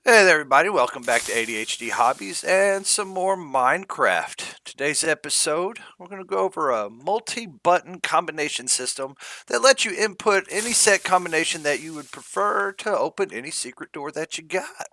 Hey there, everybody. Welcome back to ADHD Hobbies and some more Minecraft. Today's episode, we're going to go over a multi-button combination system that lets you input any set combination that you would prefer to open any secret door that you got.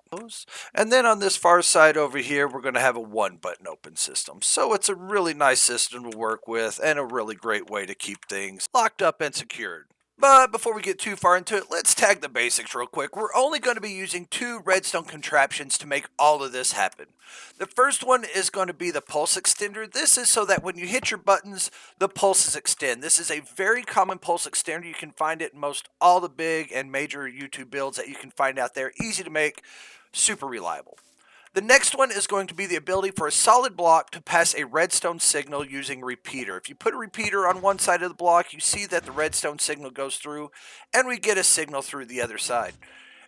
And then on this far side over here, we're going to have a one-button open system. So it's a really nice system to work with and a really great way to keep things locked up and secured. But before we get too far into it, let's tag the basics real quick. We're only going to be using two redstone contraptions to make all of this happen. The first one is going to be the pulse extender. This is so that when you hit your buttons, the pulses extend. This is a very common pulse extender. You can find it in most all the big and major YouTube builds that you can find out there. Easy to make, super reliable. The next one is going to be the ability for a solid block to pass a redstone signal using a repeater. If you put a repeater on one side of the block, you see that the redstone signal goes through, and we get a signal through the other side.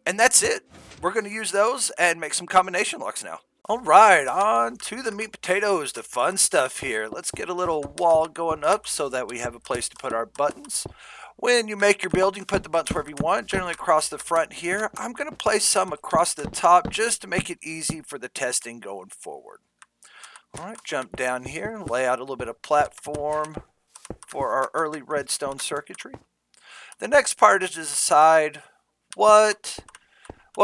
And that's it. We're going to use those and make some combination locks now. All right, on to the meat potatoes, the fun stuff here. Let's get a little wall going up so that we have a place to put our buttons. When you make your building, put the buttons wherever you want, generally across the front here. I'm going to place some across the top just to make it easy for the testing going forward. All right, jump down here, lay out a little bit of platform for our early redstone circuitry. The next part is to decide what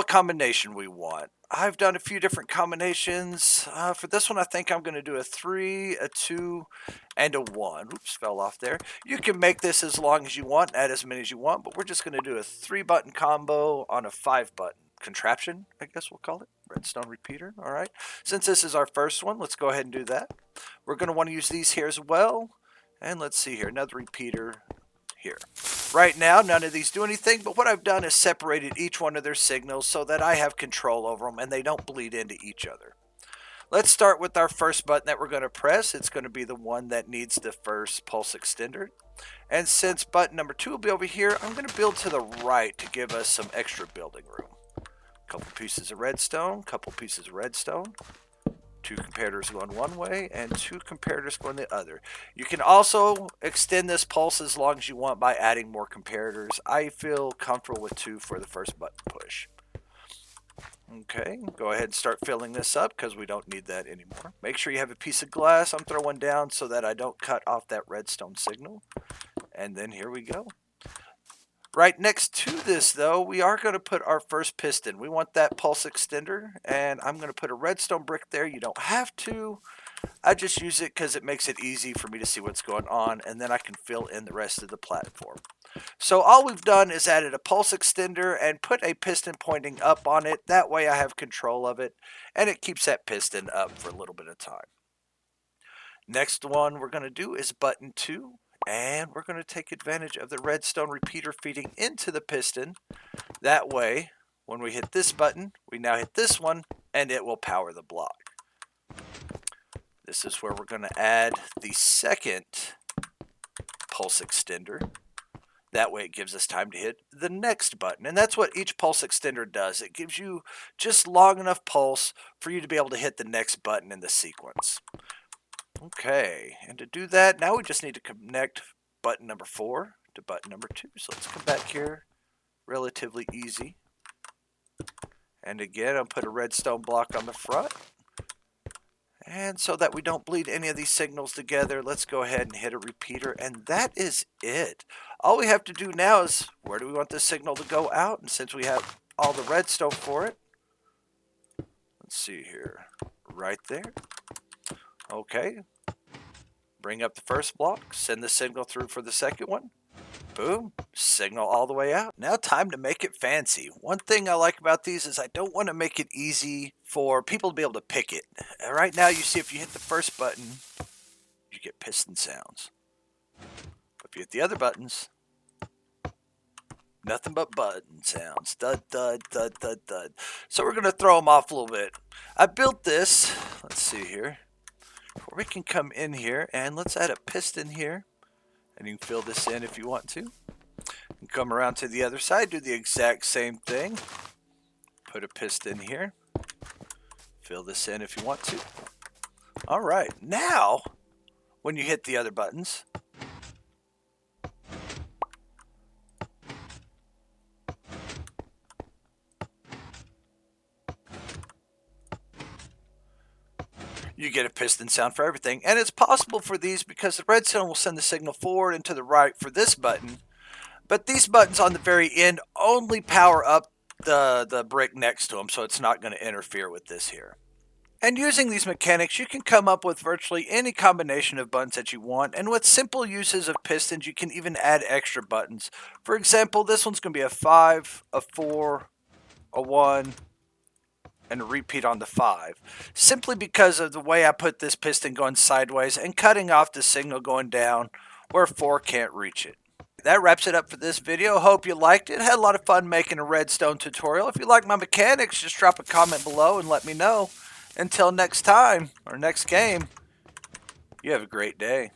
combination we want. I've done a few different combinations. For this one, I think I'm going to do a 3, a 2, and a 1. Oops, fell off there. You can make this as long as you want, add as many as you want, but we're just going to do a 3-button combo on a 5-button contraption, I guess we'll call it. Redstone repeater, all right. Since this is our first one, let's go ahead and do that. We're going to want to use these here as well. And let's see here, another repeater here. Right now, none of these do anything, but what I've done is separated each one of their signals so that I have control over them and they don't bleed into each other. Let's start with our first button that we're going to press. It's going to be the one that needs the first pulse extender. And since button number 2 will be over here, I'm going to build to the right to give us some extra building room. A couple pieces of redstone, couple pieces of redstone. 2 comparators going one way and 2 comparators going the other. You can also extend this pulse as long as you want by adding more comparators. I feel comfortable with 2 for the first button push. Okay, go ahead and start filling this up because we don't need that anymore. Make sure you have a piece of glass. I'm throwing down so that I don't cut off that redstone signal. And then here we go. Right next to this, though, we are going to put our first piston. We want that pulse extender, and I'm going to put a redstone brick there. You don't have to. I just use it because it makes it easy for me to see what's going on, and then I can fill in the rest of the platform. So all we've done is added a pulse extender and put a piston pointing up on it. That way I have control of it, and it keeps that piston up for a little bit of time. Next one we're going to do is button 2. And we're going to take advantage of the redstone repeater feeding into the piston. That way, when we hit this button, we now hit this one, and it will power the block. This is where we're going to add the second pulse extender. That way it gives us time to hit the next button. And that's what each pulse extender does. It gives you just long enough pulse for you to be able to hit the next button in the sequence. Okay, and to do that, now we just need to connect button number 4 to button number 2. So let's come back here, relatively easy. And again, I'll put a redstone block on the front. And so that we don't bleed any of these signals together, let's go ahead and hit a repeater, and that is it. All we have to do now is, where do we want this signal to go out? And since we have all the redstone for it, let's see here, right there. Okay, bring up the first block, send the signal through for the second one. Boom, signal all the way out. Now time to make it fancy. One thing I like about these is I don't want to make it easy for people to be able to pick it. Right now you see if you hit the first button, you get piston sounds. If you hit the other buttons, nothing but button sounds. Dud, dud, dud, dud, dud. So we're going to throw them off a little bit. I built this, let's see here. We can come in here and let's add a piston here, and you can fill this in if you want to. And come around to the other side, do the exact same thing. Put a piston here, fill this in if you want to. All right, now when you hit the other buttons, you get a piston sound for everything. And it's possible for these because the redstone will send the signal forward and to the right for this button. But these buttons on the very end only power up the brick next to them, so it's not going to interfere with this here. And using these mechanics, you can come up with virtually any combination of buttons that you want, and with simple uses of pistons, you can even add extra buttons. For example, this one's going to be a 5, a 4, a 1, and a repeat on the 5, simply because of the way I put this piston going sideways and cutting off the signal going down where 4 can't reach it. That wraps it up for this video. Hope you liked it. Had a lot of fun making a redstone tutorial. If you like my mechanics, just drop a comment below and let me know. Until next time, or next game, you have a great day.